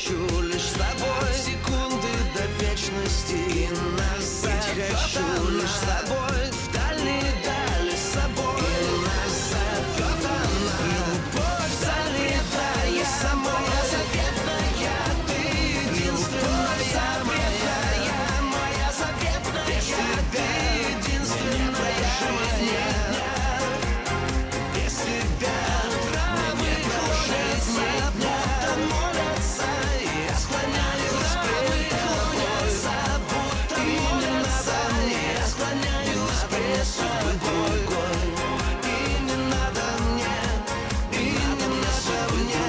хочу лишь с тобой секунды до вечности. И назад хочу лишь с тобой в дальние дали с собой. И назад вот она, любовь залетая самой. Заветная, ты единственная моя, моя заветная. Без тебя единственная жизнь. Без тебя травы клонятся, будто молятся. Я склоняюсь пред тобой, будто молятся. Я склоняюсь пред тобой. И не надо мне, и не надо мне,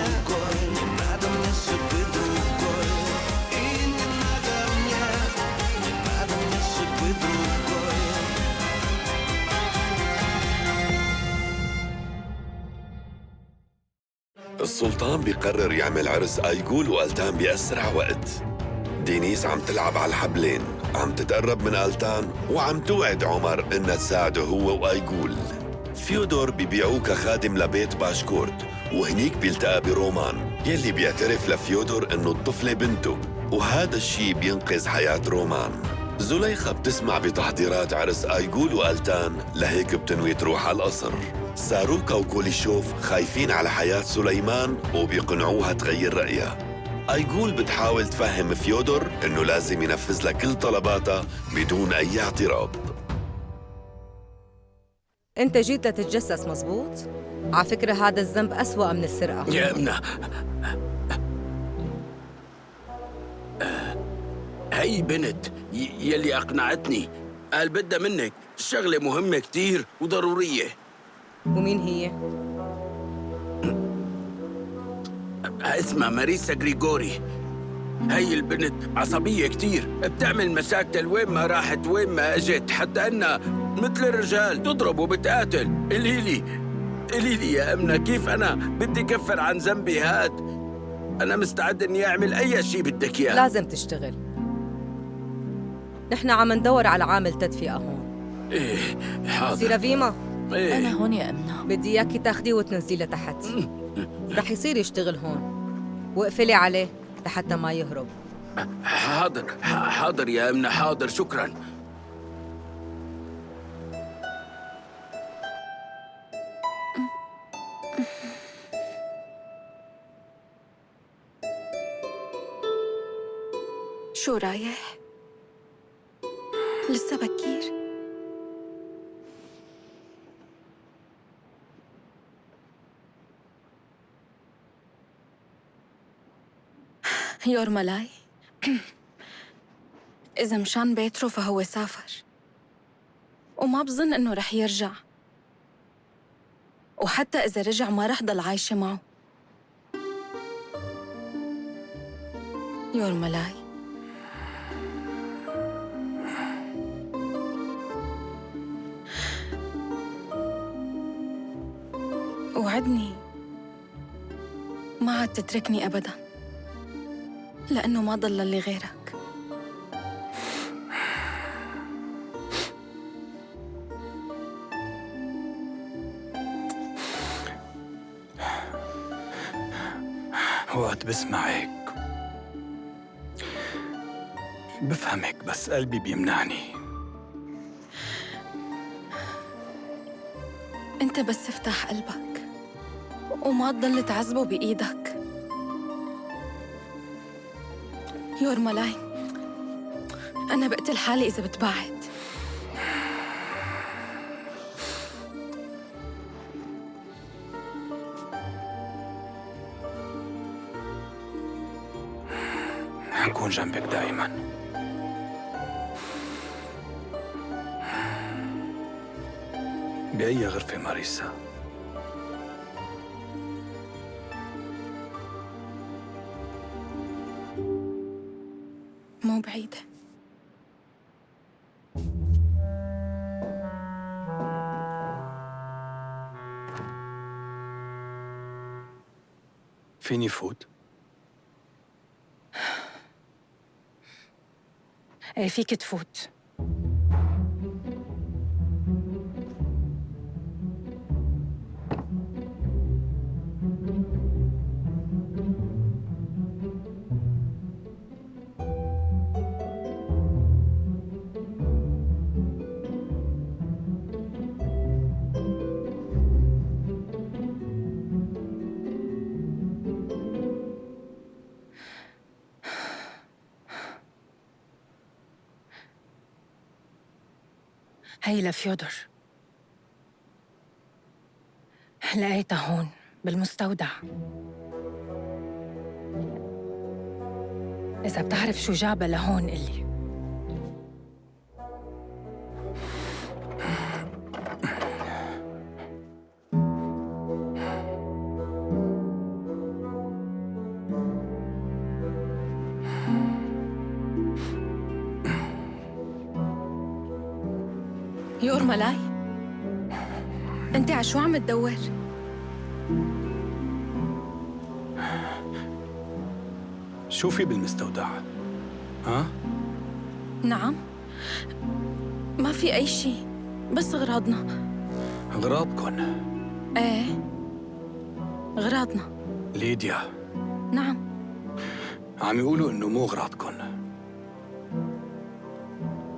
не надо мне судьбы другой. И не надо мне, не надо мне судьбы другой. السلطان بيقرر يعمل عرس آيغول وألتان بأسرع وقت. دينيس عم تلعب على الحبلين، عم تتقرب من ألتان وعم توعد عمر إنها تساعده هو وآيغول. فيودور بيبيعوه كخادم لبيت باشكورت، وهنيك بيلتقى برومان يلي بيعترف لفيودور إنه الطفلة بنته، وهذا الشي بينقذ حياة رومان. زليخة بتسمع بتحضيرات عرس آيغول وألتان، لهيك بتنوي تروح على القصر. ساروكا وكوليشوف خايفين على حياة سليمان وبيقنعوها تغير رأيها. آيغول بتحاول تفهم فيودور إنه لازم ينفذ لها كل طلباتها بدون أي اعتراض. أنت جيت لتتجسس مزبوط؟ على فكرة هذا الذنب أسوأ من السرقة. يا ابنة، هي بنت يلي أقنعتني، قال بدها منك شغلة مهمة كتير وضرورية. ومين هي؟ اسمها ماريسا غريغوري. هي البنت عصبية كتير، بتعمل مشاكل وين ما راحت وين ما اجت، حتى انها مثل الرجال تضرب وبتقاتل. قولي لي يا امنا، كيف انا بدي كفر عن ذنبي هاد؟ انا مستعد اني اعمل اي شيء بدك اياه. لازم تشتغل. نحن عم ندور على عامل تدفئة هون. ايه حاضر. سيرافيما، إيه؟ أنا هون يا أمنا. بدي إياكي تاخديه وتنزليه لتحت. رح يصير يشتغل هون، واقفلي عليه لحتى ما يهرب. حاضر يا امنا، حاضر، شكرا. شو رايح؟ لسه بكير؟ يورمالاي، إذا مشان بيترو فهو سافر، وما بظن إنه رح يرجع، وحتى إذا رجع ما رح ضل عايشة معه. يورمالاي، وعدني ما عاد تتركني أبداً، لأنه ما ضل لي غيرك. وقت بسمع هيك بفهمك، بس قلبي بيمنعني. أنت بس افتح قلبك وما تضل تعذبه بإيدك. يورمالاي، أنا بقتل حالي إذا بتبعد. حنكون جنبك دايماً. بأي غرفة ماريسا؟ مو بعيدة. فيني فوت؟ ايه فيك تفوت. هي لفيودر. لقيتها هون بالمستودع. إذا بتعرف شو جابها لهون قلي. يور ملاي، انت على شو عم تدور؟ شو في بالمستودع؟ ها؟ نعم، ما في أي شيء، بس أغراضنا. أغراضكن؟ إيه، أغراضنا. ليديا، نعم. عم يقولوا إنه مو أغراضكن.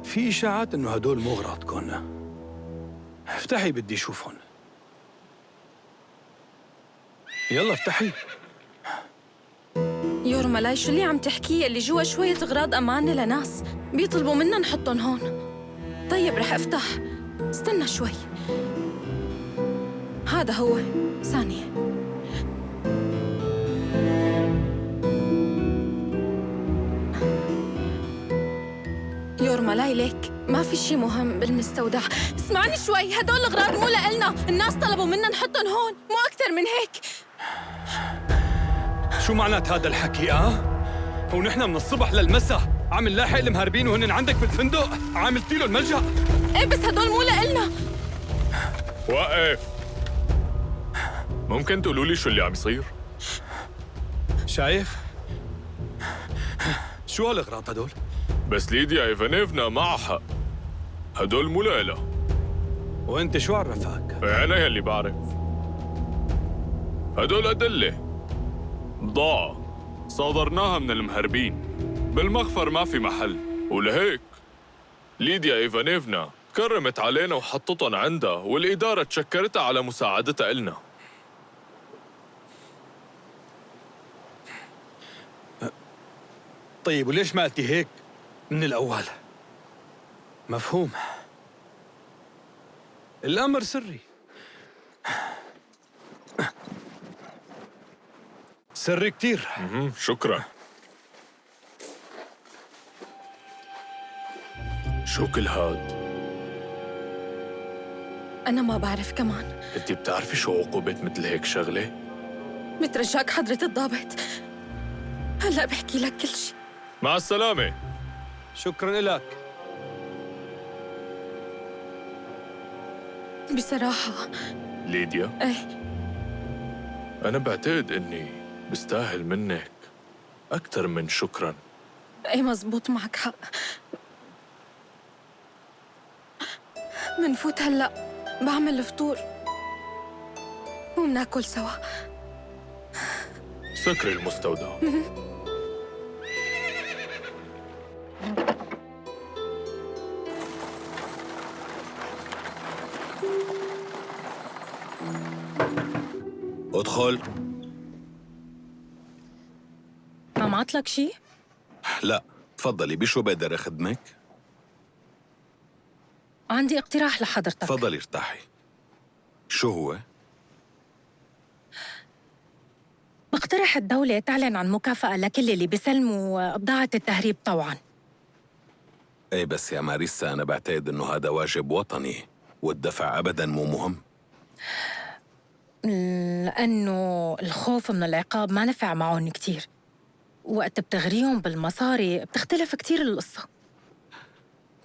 في إشاعات إنه هدول مو أغراضكن. افتحي بدي أشوفهم. يلا افتحي. يور ملاي، شو اللي عم تحكيه؟ اللي جوا شوية أغراض أمانة لناس بيطلبوا منا نحطهم هون. طيب رح أفتح، استنى شوي. هذا هو، ثانية. يور ملاي ليك ما في شي مهم بالمستودع. اسمعني شوي، هدول الأغراض مو لإلنا، الناس طلبوا منا نحطهم هون، مو أكتر من هيك. شو معنات هذا الحكي ونحن من الصبح للمساء عم نلاحق المهربين وهن عندك بالفندق عاملتي له الملجأ؟ ايه بس هدول مو لإلنا. وقف. ممكن تقولوا لي شو اللي عم يصير؟ شايف؟ شو هالأغراض هدول؟ بس ليديا ايفانيفنا معها حق، هدول مو لإلها. وانت شو عرفك؟ أنا يلي بعرف. هدول أدلة بضاعة صادرناها من المهربين، بالمخفر ما في محل، ولهيك ليديا ايفانيفنا كرمت علينا وحطتهم عندها، والإدارة تشكرتها على مساعدتها إلنا. طيب وليش ما قلتي هيك من الأول؟ مفهوم. الأمر سري. سري كتير. شكرا. شو كل هاد؟ أنا ما بعرف كمان. انتي بتعرفي شو عقوبة مثل هيك شغلة؟ بترجاك حضرة الضابط، هلأ بحكي لك كل شي. مع السلامة. شكراً لك. بصراحة ليديا، ايه، أنا بعتقد إني بستاهل منك أكتر من شكراً. ايه مزبوط، معك حق. منفوت هلأ بعمل الفطور ومناكل سوا. سكري المستودع. ادخل. ما معطلك شي؟ لا تفضلي، بشو بقدر اخدمك؟ عندي اقتراح لحضرتك. تفضلي ارتاحي. شو هو؟ بقترح الدولة تعلن عن مكافأة لكل اللي بيسلموا بضاعة التهريب طوعاً. ايه بس يا ماريسا، انا بعتقد انه هذا واجب وطني والدفع ابدا مو مهم. لأنه الخوف من العقاب ما نفع معهم كتير، وقت بتغريهم بالمصاري بتختلف كتير القصة.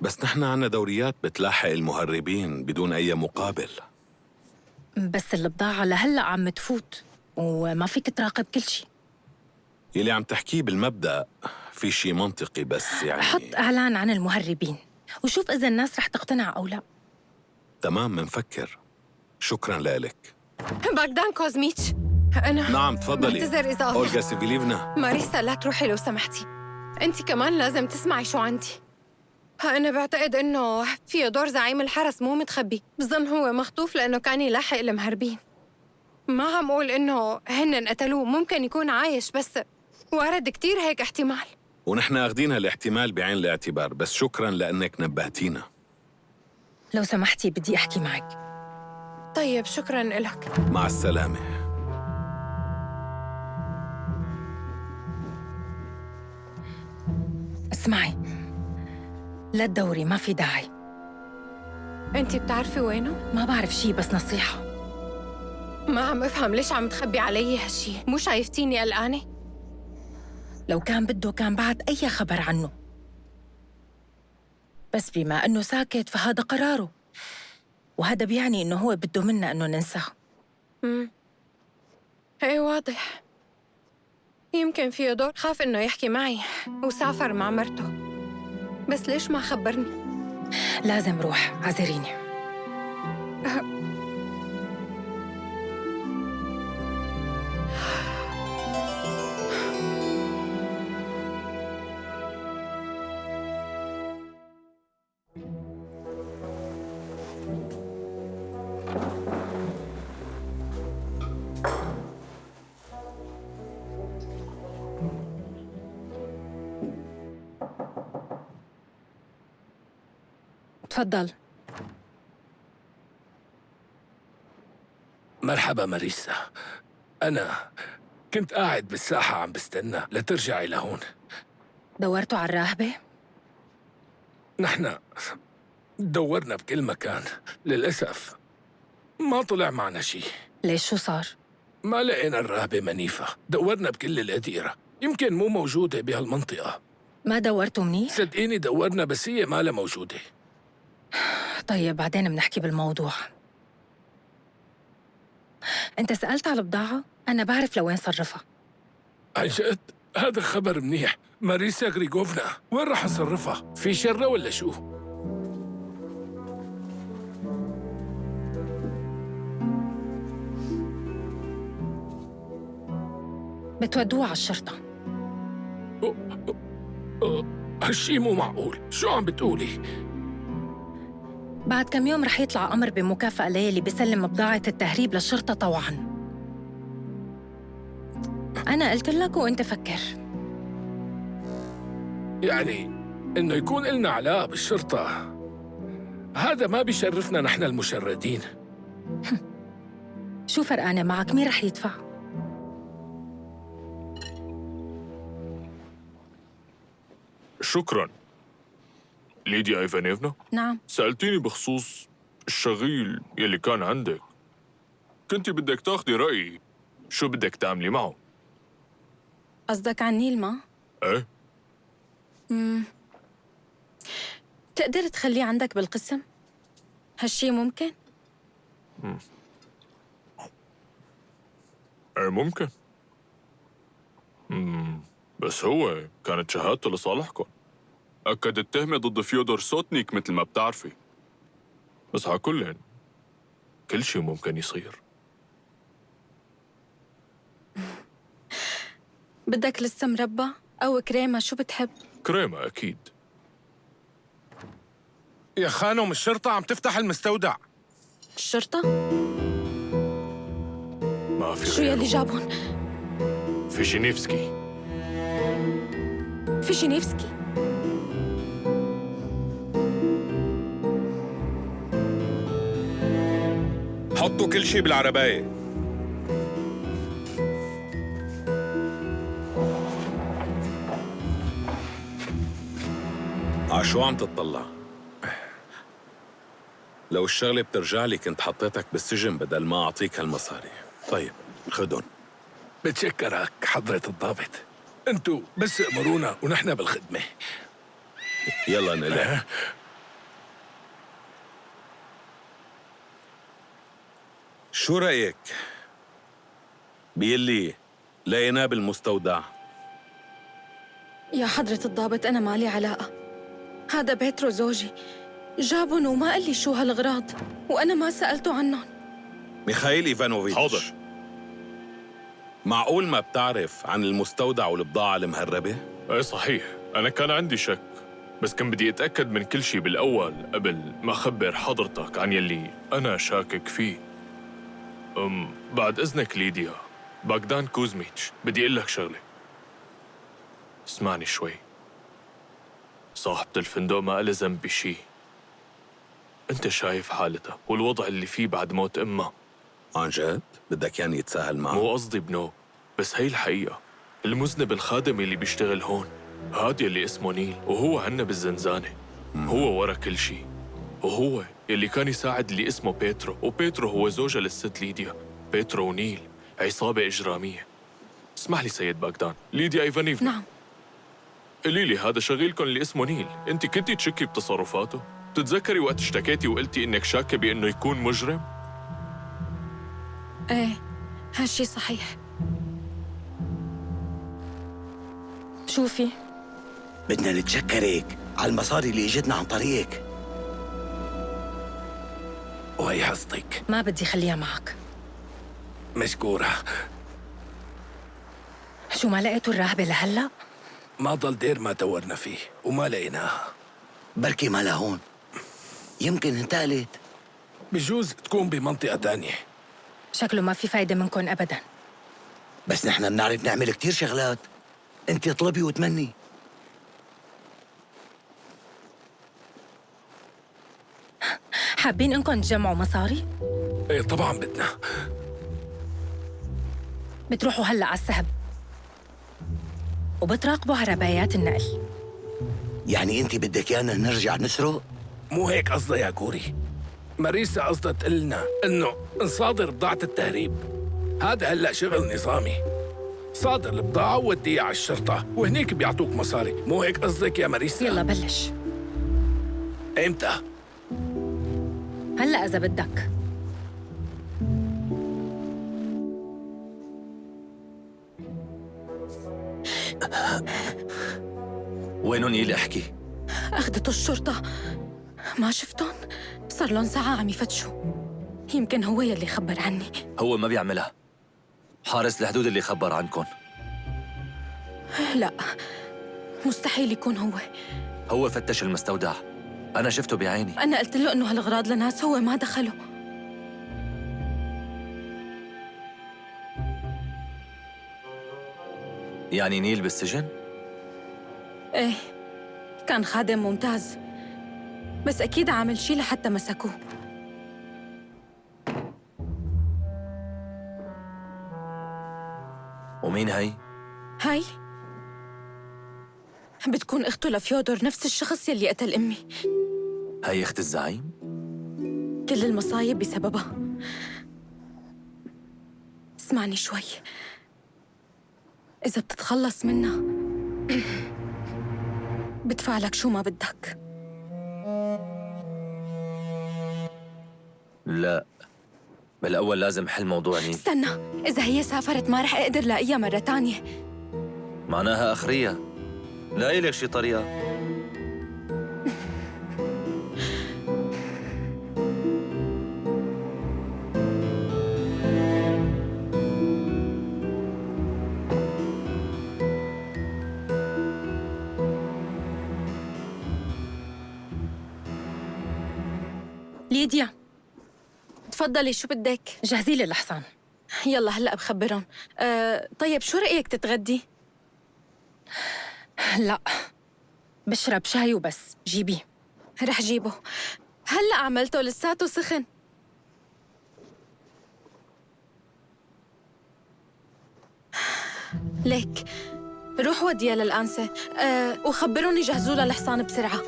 بس نحن عنا دوريات بتلاحق المهربين بدون اي مقابل. بس البضاعة لهلأ عم تفوت وما فيك تراقب كل شي. يلي عم تحكيه بالمبدأ في شي منطقي، بس يعني حط إعلان عن المهربين وشوف إذا الناس رح تقتنع أو لا. تمام، منفكر. شكرا لك. باغدان كوزميتش، أنا نعم تفضلي. بعتذر إذا أولغا سيفيليفنا. ماريسا لا تروحي لو سمحتي، أنت كمان لازم تسمعي شو عندي. أنا بعتقد إنه فيه دور زعيم الحرس مو متخبي، بظن هو مخطوف لأنه كان يلاحق المهربين. ما عم أقول إنه هن قتلوه، ممكن يكون عايش، بس وارد كتير هيك احتمال. ونحن اخذين هالاحتمال بعين الاعتبار، بس شكرا لأنك نبهتينا. لو سمحتي بدي أحكي معك. طيب شكراً إلك. مع السلامة. اسمعي، لا تدوري، ما في داعي. أنتِ بتعرفي وينه؟ ما بعرف شي، بس نصيحة. ما عم أفهم ليش عم تخبي علي هالشي. مو شايفتيني قلقانة؟ لو كان بده كان بعت أي خبر عنه، بس بما أنه ساكت فهذا قراره، وهذا بيعني أنه هو بده منا أنه ننساه. إيه واضح. يمكن فيه دور خاف إنه يحكي معي وسافر مع مرته. بس ليش ما خبرني؟ لازم روح، عذريني. تفضل. مرحبا ماريسا. أنا كنت قاعد بالساحة عم بستنى لترجعي لهون. دورتوا على الراهبة؟ نحن دورنا بكل مكان، للأسف ما طلع معنا شي. ليش، شو صار؟ ما لقينا الراهبة منيفة. دورنا بكل الأديرة، يمكن مو موجودة بهالمنطقة. ما دورتوا منيح؟ صدقيني دورنا، بس هي ما لها موجودة. طيب بعدين بنحكي بالموضوع. أنت سألت على البضاعة؟ أنا بعرف لوين صرفها. عن جد؟ هذا خبر منيح. ماريسا غريغوفنا وين رح أصرفها؟ في شرة ولا شو؟ بتودوها على الشرطة. هالشي مو معقول. شو عم بتقولي؟ بعد كم يوم رح يطلع أمر بمكافأة ليلي بيسلم بضاعة التهريب للشرطة طوعاً. أنا قلت لك وأنت فكر. يعني إنه يكون إلنا علاقة بالشرطة، هذا ما بيشرفنا نحن المشردين. شو فرقانة معك؟ مين رح يدفع؟ شكراً. ليديا إيفانيفنا؟ نعم. سألتيني بخصوص الشغيل يلي كان عندك. كنتي بدك تاخدي رأيي شو بدك تعملي معه. قصدك عن نيلما؟ ايه؟ تقدر تخليه عندك بالقسم؟ هالشي ممكن؟ ايه ممكن. بس هو كانت شهادته لصالحكم. أكد التهمة ضد فيودور سوتنيك مثل ما بتعرفي. بس على كل شيء ممكن يصير. بدك لسه مربى أو كريمة؟ شو بتحب؟ كريمة أكيد. يا خانم، الشرطة عم تفتح المستودع. الشرطة؟ ما في شو غيره. يلي جابهم؟ فيشينيفسكي. فيشينيفسكي؟ حطوا كل شي بالعرباية. عشو عم تتطلع؟ لو الشغلة بترجع لي كنت حطيتك بالسجن بدل ما أعطيك هالمصاري. طيب خدن. بتشكرك حضرة الضابط. انتو بس امرونا ونحن بالخدمة. يلا نقلع. شو رأيك؟ بيقلي لقيناه بالمستودع. يا حضرة الضابط أنا مالي علاقة. هذا بيترو زوجي، جابن وما قال لي شو هالغراض، وأنا ما سألته عنهم. ميخائيل إيفانوفيتش. حاضر. معقول ما بتعرف عن المستودع والبضاعة المهربة؟ ايه صحيح، أنا كان عندي شك، بس كان بدي أتأكد من كل شيء بالأول قبل ما أخبر حضرتك عن يلي أنا شاكك فيه. بعد إذنك ليديا، باغدان كوزميتش، بدي أقول لك شغلة. اسمعني شوي. صاحبة الفندق ما قال ذنب بشي، انت شايف حالتها والوضع اللي فيه بعد موت امها. عن جد؟ بدك يعني يتساهل معه؟ مو قصدي بنو، بس هي الحقيقة. المذنب الخادم اللي بيشتغل هون هاد يلي اسمه نيل، وهو عنا بالزنزانة. هو ورا كل شي، وهو يلي كان يساعد اللي اسمه بيترو، وبيترو هو زوجة للست ليديا. بيترو ونيل عصابة إجرامية. اسمح لي سيد باغدان، ليديا إيفانيفنا. نعم. قولي لي، هذا شغيلكم اللي اسمه نيل، انت كنتي تشكي بتصرفاته؟ بتتذكري وقت اشتكيتي وقلتي انك شاكة بانه يكون مجرم؟ ايه، هالشي صحيح. شوفي، بدنا نتشكرك على المصاري اللي اجتنا عن طريقك. وهي حصتك ما بدي خليها معك. مشكورة. شو ما لقيتوا الراهبة لهلأ؟ ما ضل دير ما دورنا فيه وما لقيناها. بركي ما لهون، يمكن انتقلت. بجوز تكون بمنطقة تانية. شكله ما في فايدة منكم أبداً. بس نحن بنعرف نعمل كتير شغلات، انت اطلبي وتمني. حابين إنكم تجمعوا مصاري؟ ايه طبعا بدنا. بتروحوا هلأ على السهب وبتراقبوا عربايات النقل. يعني انت بدك يانا نرجع نسرق؟ مو هيك قصدها يا كوري. ماريسا قصدها تقلنا انه نصادر بضاعة التهريب. هذا هلأ شغل نظامي. صادر البضاعة ووديها على الشرطة وهنيك بيعطوك مصاري. مو هيك قصدك يا ماريسا؟ يلا بلش. امتى؟ هلأ إذا بدك. وينو نيل؟ احكي. أخذته الشرطة، ما شفتن؟ صار لهم ساعة عم يفتشوا. يمكن هو يلي خبر عني. هو ما بيعملها. حارس الحدود اللي خبر عنكم. لا، مستحيل يكون هو. هو فتش المستودع، أنا شفته بعيني. أنا قلت له إنه هالأغراض لناس هو ما دخله. يعني نيل بالسجن؟ إيه، كان خادم ممتاز، بس أكيد عامل شي لحتى مسكوه. ومين هي؟ هاي بتكون أخته لفيودور، نفس الشخص يلي قتل أمي. هي أخت الزعيم؟ كل المصايب بسببها. اسمعني شوي، إذا بتتخلص منها بدفع لك شو ما بدك. لا، بالأول لازم حل موضوع نيل. استنى، إذا هي سافرت ما رح أقدر لاقيها مرة تانية. معناها أخرية. لاقي لك شي طريقة. ليديا، تفضلي، شو بدك؟ جهزي لي الحصان. يلا هلأ بخبرهم. طيب شو رأيك تتغدي؟ لا، بشرب شاي وبس. جيبيه. رح جيبه. هلأ عملته لساته سخن. ليك، روح وديها للأنسة وخبروني جهزوا لها الحصان بسرعة.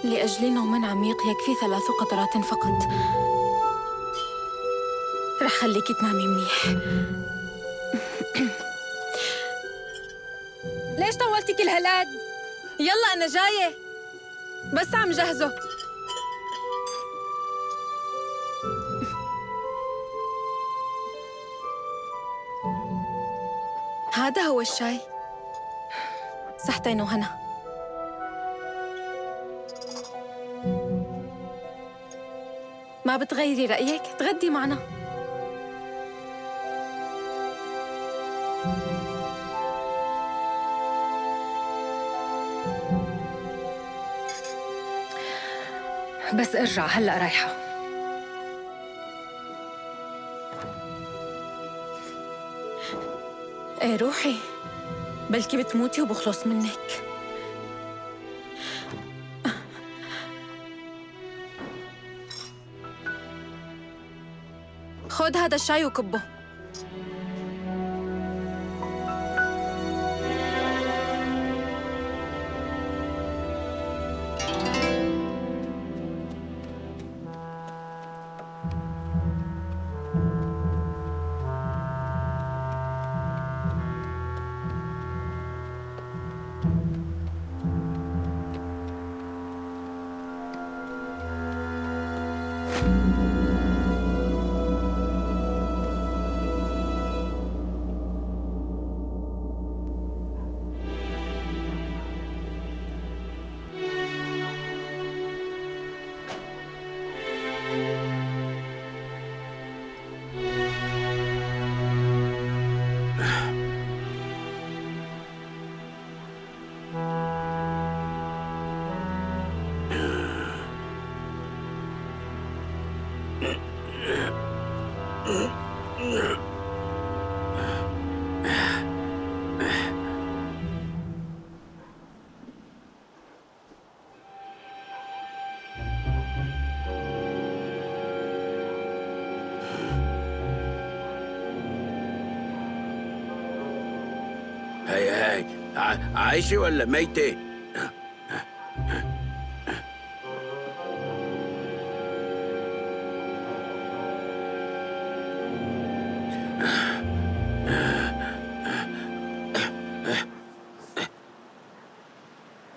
لأجل نوم عميق يكفي 3 قطرات فقط. رح خليكي تنامي منيح. ليش طولتي كل هالقد؟ يلا أنا جاية، بس عم جهزه. هذا هو الشاي. صحتين وهنا. ما بتغيري رأيك؟ تغدي معنا. بس ارجع هلأ رايحة. ايه روحي، بلكي بتموتي وبخلص منك. خد هذا الشاي وكبه. هاي عايشة ولا ميتة؟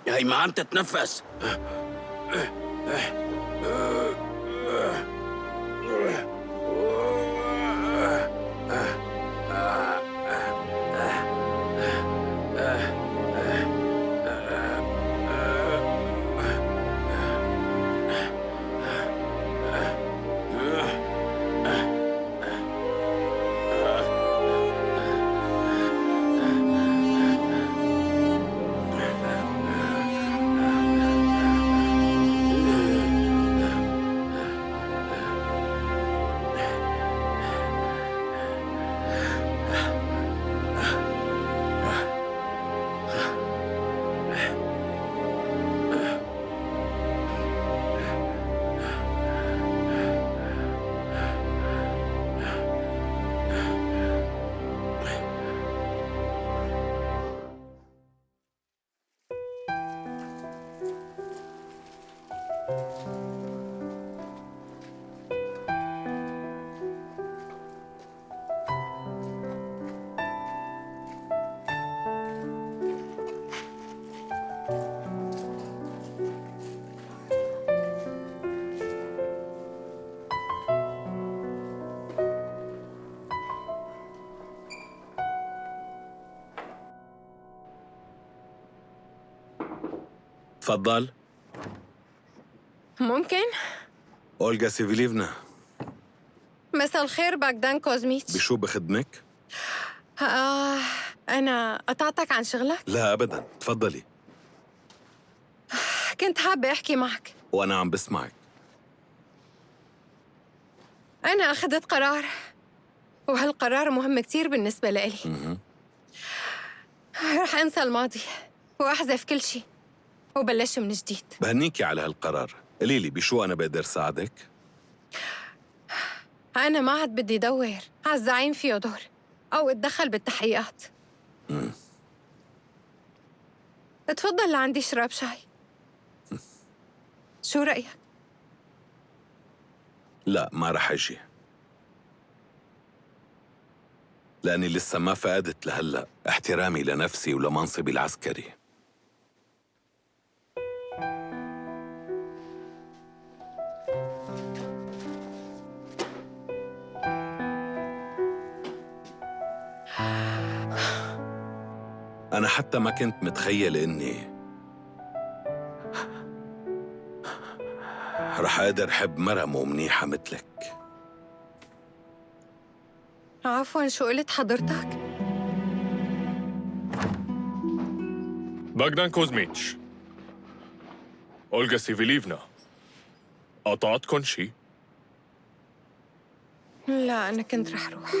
هاي ما عم تتنفس. تفضل. ممكن؟ أولغا سيفيليفنا. مساء الخير باغدان كوزميتش. بشو بخدمك؟ أنا قطعتك عن شغلك؟ لا أبداً، تفضلي. كنت حابة أحكي معك. وأنا عم بسمعك. أنا أخذت قرار، وهالقرار مهم كتير بالنسبة لإلي. رح أنسى الماضي وأحذف كل شيء وبلش من جديد. بهنيكي على هالقرار. قليلي بشو أنا بقدر ساعدك؟ أنا ما عاد بدي دور على الزعيم فيودور أو أتدخل بالتحقيقات. اتفضل لعندي شراب شاي. شو رأيك؟ لا، ما رح أجي، لأني لسه ما فقدت لهلأ احترامي لنفسي ولمنصبي العسكري. أنا حتى ما كنت متخيل إني رح أقدر حب مرة مو منيحة مثلك. عفواً، شو قلت حضرتك؟ باغدان كوزميتش. أولغا سيفيليفنا. قطعتكن شي؟ لا، أنا كنت رح روح.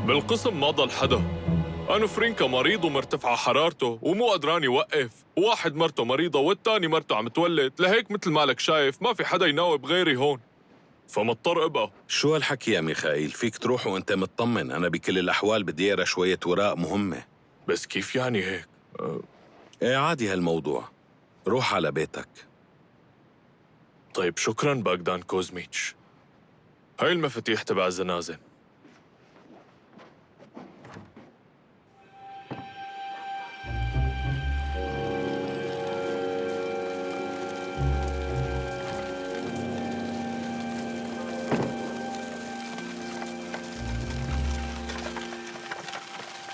بالقسم ما ضل حدا. أنا فرينكا مريض ومرتفعة حرارته ومو قدران يوقف، وواحد مرته مريضة والتاني مرته عم تولد، لهيك مثل مالك شايف ما في حدا يناوب غيري هون، فمضطر ابقى. شو هالحكي يا ميخائيل؟ فيك تروح وانت مطمن. أنا بكل الأحوال بدي أقرا شوية وراق مهمة. بس كيف يعني هيك؟ إيه عادي هالموضوع، روح على بيتك. طيب شكراً باغدان كوزميتش. هاي المفاتيح تبع الزنازن.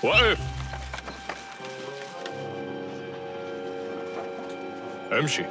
وقف! امشي.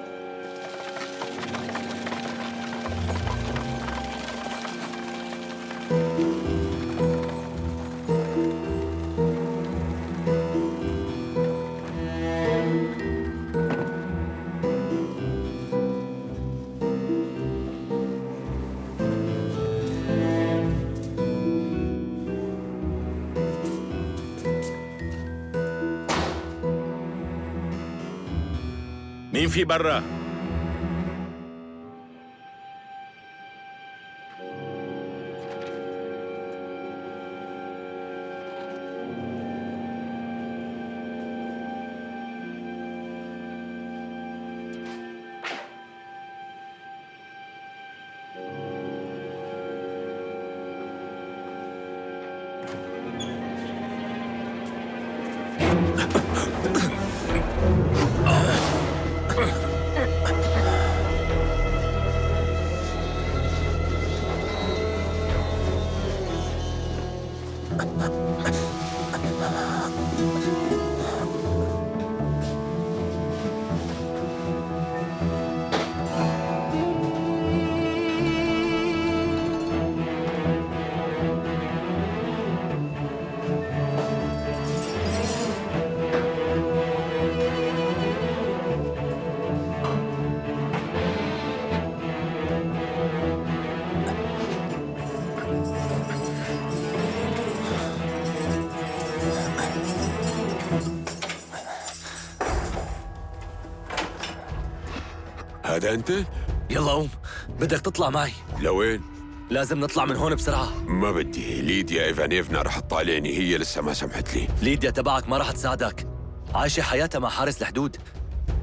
مين في برا؟ هذا أنت؟ يلا قوم، بدك تطلع معي. لوين؟ لازم نطلع من هون بسرعة. ما بدي، ليديا إيفانيفنا رح تطالعني، هي لسه ما سمحت لي. ليديا تبعك ما رح تساعدك، عايشة حياتها مع حارس الحدود،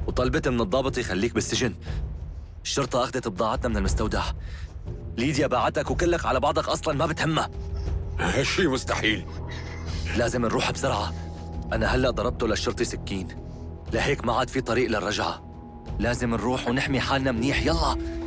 وطلبت من الضابط يخليك بالسجن. الشرطة أخذت بضاعتنا من المستودع. ليديا باعتك وكلك على بعضك أصلاً ما بتهمها. هالشي مستحيل. لازم نروح بسرعة. أنا هلأ ضربته للشرطي سكين، لهيك ما عاد في طريق للرجعة. لازم نروح ونحمي حالنا منيح. يلا.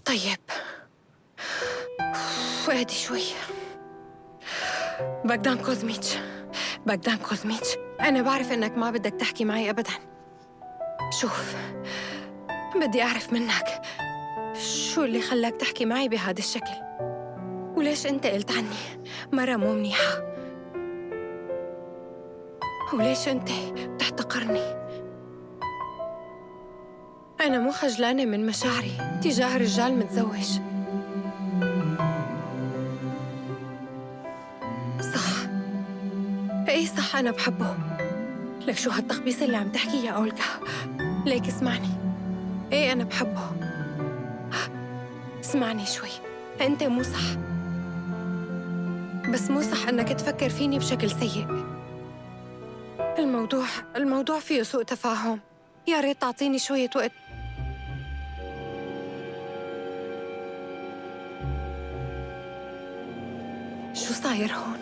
طيب، اهدي شوي. باغدان كوزميتش، باغدان كوزميتش، أنا بعرف إنك ما بدك تحكي معي أبداً. شوف، بدي أعرف منك شو اللي خلاك تحكي معي بهذا الشكل؟ وليش أنت قلت عني مرة مو منيحة؟ وليش أنت بتحتقرني؟ أنا مو خجلانة من مشاعري تجاه رجال متزوج. صح، إيه صح، أنا بحبه. لك شو هالتخبيص اللي عم تحكي يا أولغا؟ ليك اسمعني، إيه أنا بحبه. اسمعني شوي، أنت مو صح، بس مو صح أنك تفكر فيني بشكل سيء. الموضوع فيه سوء تفاهم. يا ريت تعطيني شوية وقت. شو صاير هون؟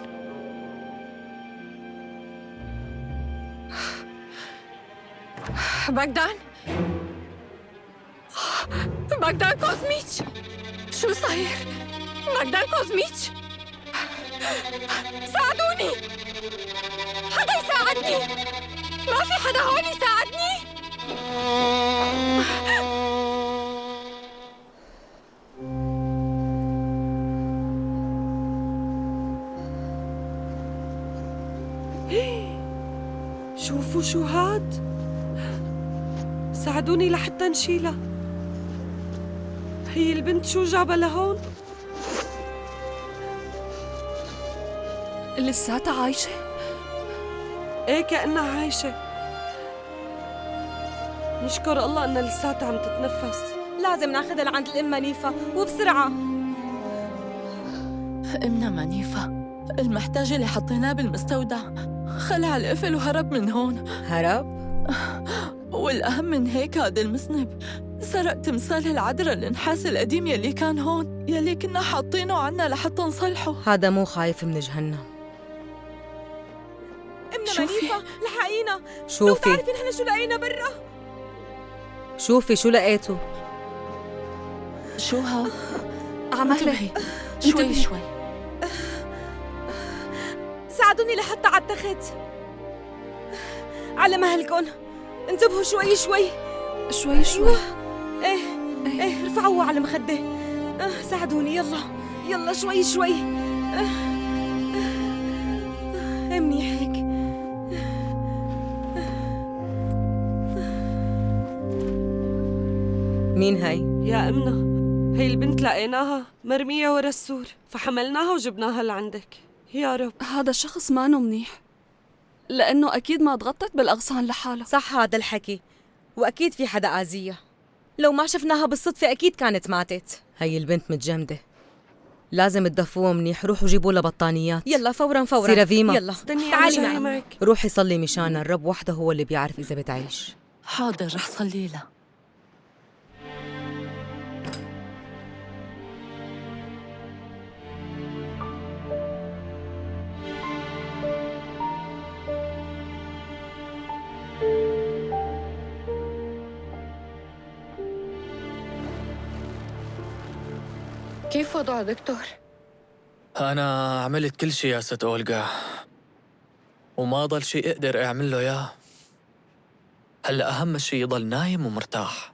باغدان كوزميتش، شو صاير؟ باغدان كوزميتش، ساعدوني، حدا يساعدني، ما في حدا هون يساعدني. شوفوا شو هاد، ساعدوني لحتى نشيلها. هي البنت شو جابها لهون؟ لساتها عايشة؟ ايه كأنها عايشة. نشكر الله انها لساتها عم تتنفس. لازم ناخذها لعند الأم منيفة وبسرعة. أمنا منيفة، المحتاج اللي حطيناه بالمستودع خلع القفل وهرب من هون. هرب؟ والأهم من هيك هذا المذنب سرق تمثال العذراء النحاس القديم يلي كان هون، يلي كنا حاطينه عنا لحتى نصلحه. هذا مو خايف من جهنم. امنا منيفة لحقينا. شوفي، لو بتعرفي نحن شو لقينا برا. شوفي شو لقيته. شو ها؟ عمالي شوي شوي. ساعدوني لحتى على التخت. على مهلكن، انتبهوا شوي شوي. شوي شوي. ايه ارفعوه على مخده. ساعدوني، يلا شوي شوي. منيح هيك. مين هاي؟ يا أمنا، هي البنت لقيناها مرمية ورا السور، فحملناها وجبناها لعندك. يا رب. هذا الشخص مانو منيح، لأنه أكيد ما تغطت بالأغصان لحالها. صح هذا الحكي، وأكيد في حدا آذية. لو ما شفناها بالصدفة أكيد كانت ماتت. هي البنت متجمدة، لازم تدفوها منيح. روحوا جيبوا لها بطانيات. يلا فورا سيرافيما، يلا تعالي معك. روحي صلي مشان الرب وحده هو اللي بيعرف إذا بتعيش. حاضر، رح صلي لها. كيف وضعه دكتور؟ أنا عملت كل شي يا ست أولغا، وما ضل شي أقدر أعمل له إياه. هلأ أهم شي يضل نايم ومرتاح.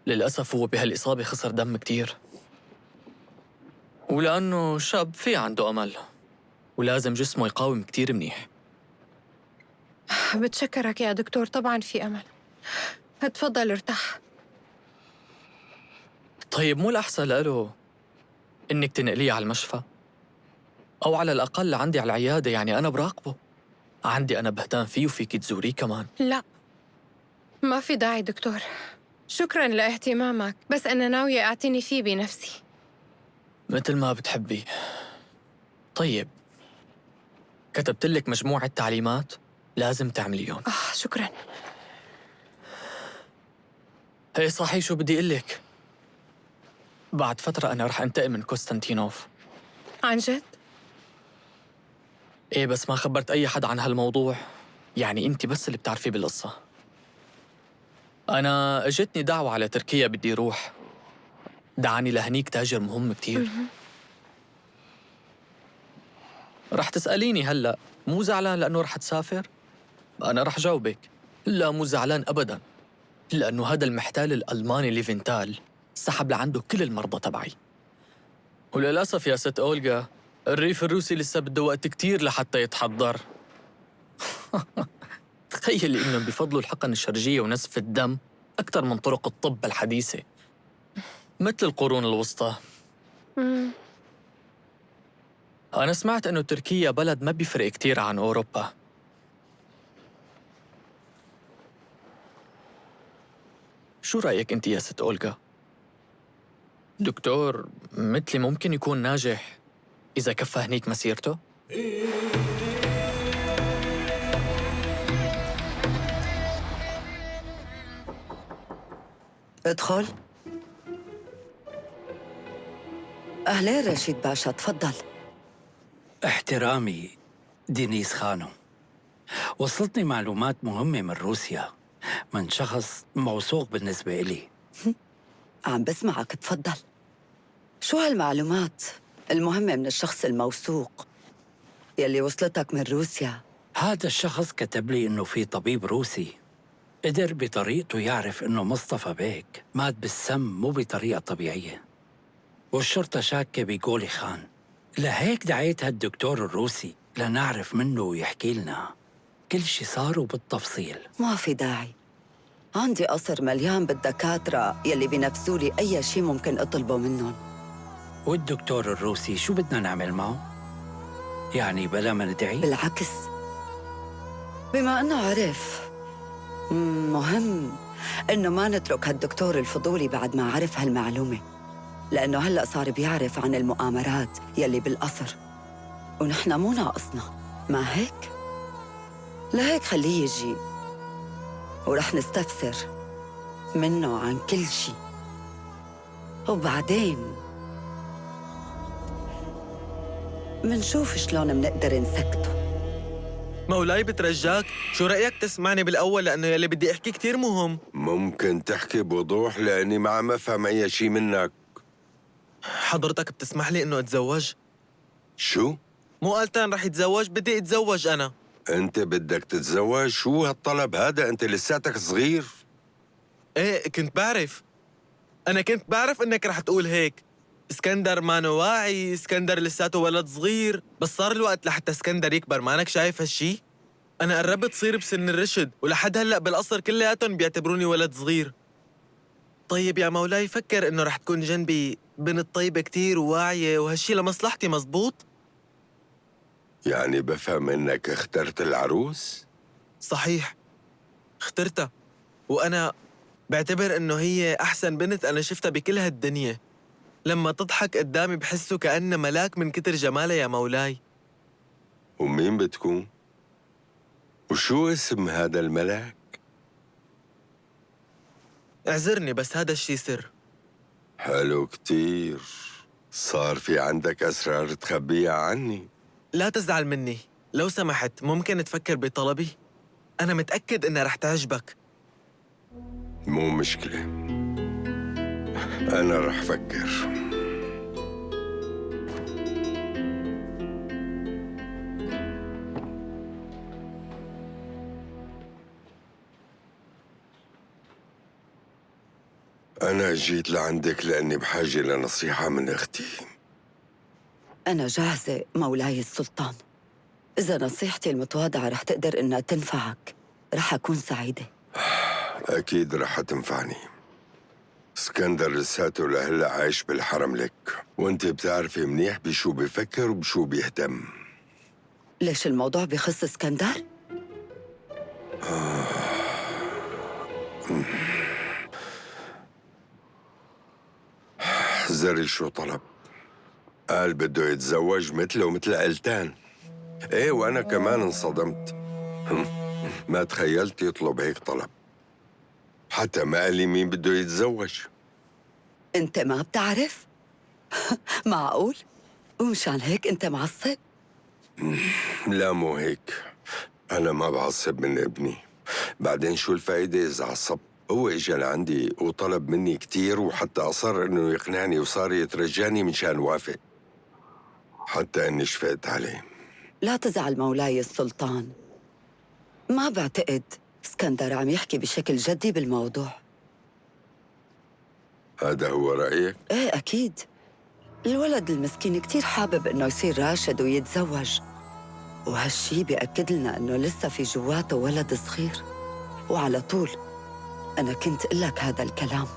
للأسف هو بهالإصابة خسر دم كتير، ولأنه شاب في عنده أمل، ولازم جسمه يقاوم كتير منيح. بتشكرك يا دكتور، طبعاً في أمل. اتفضل ارتاح. طيب مو الأحسن له إنك تنقليه على المشفى؟ أو على الأقل عندي على العيادة، يعني أنا براقبه. عندي أنا بهتم فيه وفيك تزوريه كمان. لا، ما في داعي دكتور، شكراً لاهتمامك، بس أنا ناوية أعتني فيه بنفسي. مثل ما بتحبي. طيب، كتبت لك مجموعة تعليمات لازم تعمليهم. شكراً. هي صحيح، شو بدي أقول لك؟ بعد فترة أنا رح أنتقل من كوستانتينوف. عن جد؟ إيه، بس ما خبرت أي حد عن هالموضوع، يعني أنت بس اللي بتعرفي بالقصة. أنا اجتني دعوة على تركيا، بدي روح. دعاني لهنيك تاجر مهم كتير. رح تسأليني هلأ مو زعلان لأنه رح تسافر؟ أنا رح جاوبك لا، مو زعلان أبداً، لأنه هذا المحتال الألماني ليفنتال سحب لعنده كل المرضى تبعي. وللأسف يا ست أولغا الريف الروسي لسه بده وقت كتير لحتى يتحضر. تخيلي إنهم بفضلوا الحقن الشرجية ونزف الدم أكثر من طرق الطب الحديثة مثل القرون الوسطى. أنا سمعت إنه تركيا بلد ما بيفرق كتير عن أوروبا. شو رأيك أنت يا ست أولغا؟ دكتور مثلي ممكن يكون ناجح إذا كفى هنيك مسيرته؟ ادخل. أهلين رشيد باشا، تفضل. احترامي دينيس خانم، وصلتني معلومات مهمة من روسيا من شخص موثوق بالنسبة إلي. عم بسمعك، تفضل. شو هالمعلومات المهمة من الشخص الموثوق يلي وصلتك من روسيا؟ هذا الشخص كتب لي إنه في طبيب روسي قدر بطريقته يعرف إنه مصطفى بيك مات بالسم مو بطريقة طبيعية، والشرطة شاكة بجولي خان. لهيك دعيت هالدكتور الروسي لنعرف منه ويحكي لنا كل شي صار وبالتفصيل. ما في داعي، عندي قصر مليان بالدكاترة يلي بينفذوا لي أي شي ممكن أطلبه منهم. والدكتور الروسي شو بدنا نعمل معه؟ يعني بلا ما ندعي؟ بالعكس، بما أنه عرف مهم إنه ما نترك هالدكتور الفضولي بعد ما عرف هالمعلومة، لأنه هلأ صار بيعرف عن المؤامرات يلي بالقصر، ونحن مو ناقصنا، ما هيك؟ لهيك خليه يجي ورح نستفسر منه عن كل شي، وبعدين منشوف شلون منقدر نسكته. مولاي بترجاك، شو رأيك تسمعني بالأول لأنه يلي بدي أحكي كتير مهم. ممكن تحكي بوضوح لأني ما عم أفهم أي شي منك. حضرتك بتسمح لي إنه أتزوج؟ شو؟ مو ألتان رح يتزوج، بدي أتزوج أنا. أنت بدك تتزوج؟ شو هالطلب هذا؟ أنت لساتك صغير. إيه كنت بعرف، أنا كنت بعرف إنك رح تقول هيك. اسكندر مانو واعي، اسكندر لساته ولد صغير، بس صار الوقت لحتى اسكندر يكبر، مانك شايف هالشي؟ أنا قربت صير بسن الرشد، ولحد هلأ بالقصر كلياتهم بيعتبروني ولد صغير. طيب يا مولاي، فكر إنه رح تكون جنبي بنت طيبة كتير وواعية، وهالشي لمصلحتي، مزبوط؟ يعني بفهم إنك اخترت العروس؟ صحيح، اخترتها، وأنا بعتبر إنه هي أحسن بنت أنا شفتها بكل هالدنيا. لما تضحك قدامي بحسه كأنه ملاك من كتر جمالها يا مولاي. ومين بتكون؟ وشو اسم هذا الملاك؟ اعذرني بس هذا الشي سر. حلو كتير، صار في عندك أسرار تخبيها عني. لا تزعل مني، لو سمحت ممكن تفكر بطلبي؟ أنا متأكد إنها رح تعجبك. مو مشكلة، أنا رح فكر. أنا جيت لعندك لأني بحاجة لنصيحة من أختي. أنا جاهزة مولاي السلطان، إذا نصيحتي المتواضعة رح تقدر إنها تنفعك رح أكون سعيدة. أكيد رح تنفعني. اسكندر لساته لهلا عايش بالحرم لك، وانت بتعرفي منيح بشو بفكر وبشو بيهتم. ليش الموضوع بخص اسكندر؟ زري شو طلب؟ قال بده يتزوج مثله ومثل ألتان. ايه وانا كمان انصدمت. ما تخيلت يطلب هيك طلب، حتى ما قال لي مين بده يتزوج. أنت ما بتعرف؟ معقول؟ ومشان هيك أنت معصب؟ لا مو هيك، أنا ما بعصب من ابني. بعدين شو الفايدة إذا عصب؟ هو إجا لعندي وطلب مني كتير، وحتى أصر إنه يقنعني وصار يترجاني مشان وافق، حتى إني شفقت عليه. لا تزعل مولاي السلطان، ما بعتقد اسكندر عم يحكي بشكل جدي بالموضوع. هذا هو رأيك؟ ايه أكيد. الولد المسكين كتير حابب إنه يصير راشد ويتزوج، وهالشي بيأكد لنا إنه لسه في جواته ولد صغير. وعلى طول أنا كنت أقول لك هذا الكلام.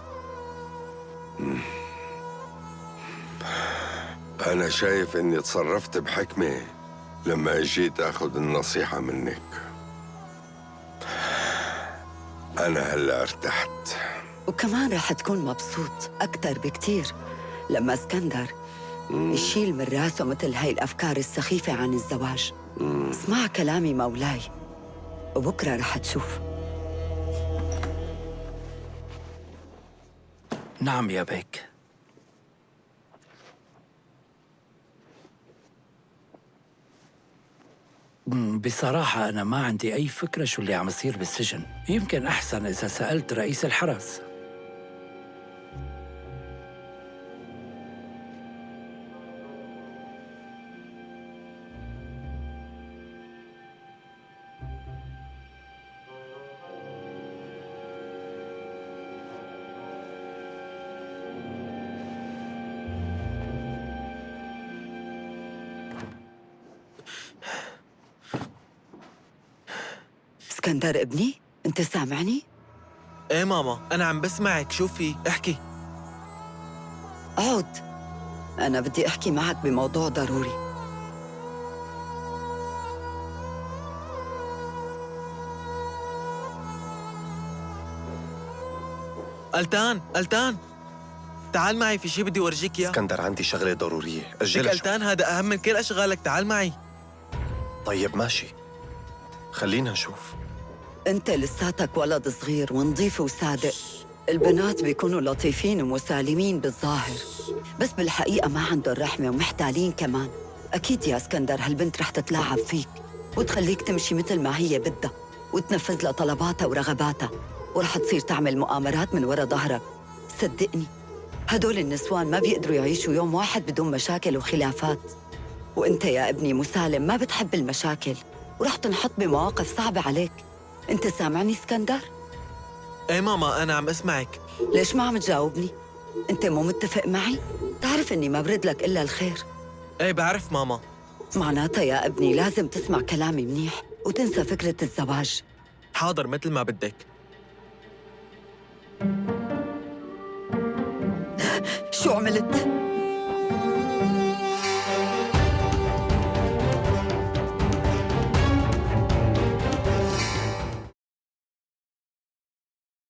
أنا شايف إني تصرفت بحكمة لما جيت أخذ النصيحة منك. أنا هلأ ارتحت، وكمان رح تكون مبسوط أكتر بكتير لما اسكندر يشيل من راسه مثل هاي الأفكار السخيفة عن الزواج. اسمع كلامي مولاي، وبكرة رح تشوف. نعم يا بيك. بصراحة أنا ما عندي أي فكرة شو اللي عم يصير بالسجن. يمكن أحسن إذا سألت رئيس الحرس. اسكندر ابني، أنت سامعني؟ ايه ماما، أنا عم بسمعك. شو في؟ احكي. اقعد، أنا بدي أحكي معك بموضوع ضروري. ألتان تعال معي، في شي بدي ورجيك إياه. اسكندر عندي شغلة ضرورية، لك أجلها. ألتان، هذا أهم من كل أشغالك، تعال معي. طيب ماشي، خلينا نشوف. أنت لساتك ولد صغير ونظيف وصادق. البنات بيكونوا لطيفين ومسالمين بالظاهر، بس بالحقيقة ما عندهم رحمة ومحتالين كمان. أكيد يا اسكندر هالبنت رح تتلاعب فيك وتخليك تمشي مثل ما هي بدها وتنفذ لها طلباتها ورغباتها، ورح تصير تعمل مؤامرات من ورا ظهرك. صدقني هدول النسوان ما بيقدروا يعيشوا يوم واحد بدون مشاكل وخلافات. وانت يا ابني مسالم ما بتحب المشاكل، ورح تنحط بمواقف صعبة عليك. انت سامعني اسكندر؟ ايه ماما، أنا عم أسمعك. ليش ما عم تجاوبني؟ انت مو متفق معي؟ تعرف اني ما برد لك الا الخير. ايه بعرف ماما. معناتها يا ابني لازم تسمع كلامي منيح وتنسى فكرة الزواج. حاضر، مثل ما بدك. شو عملت؟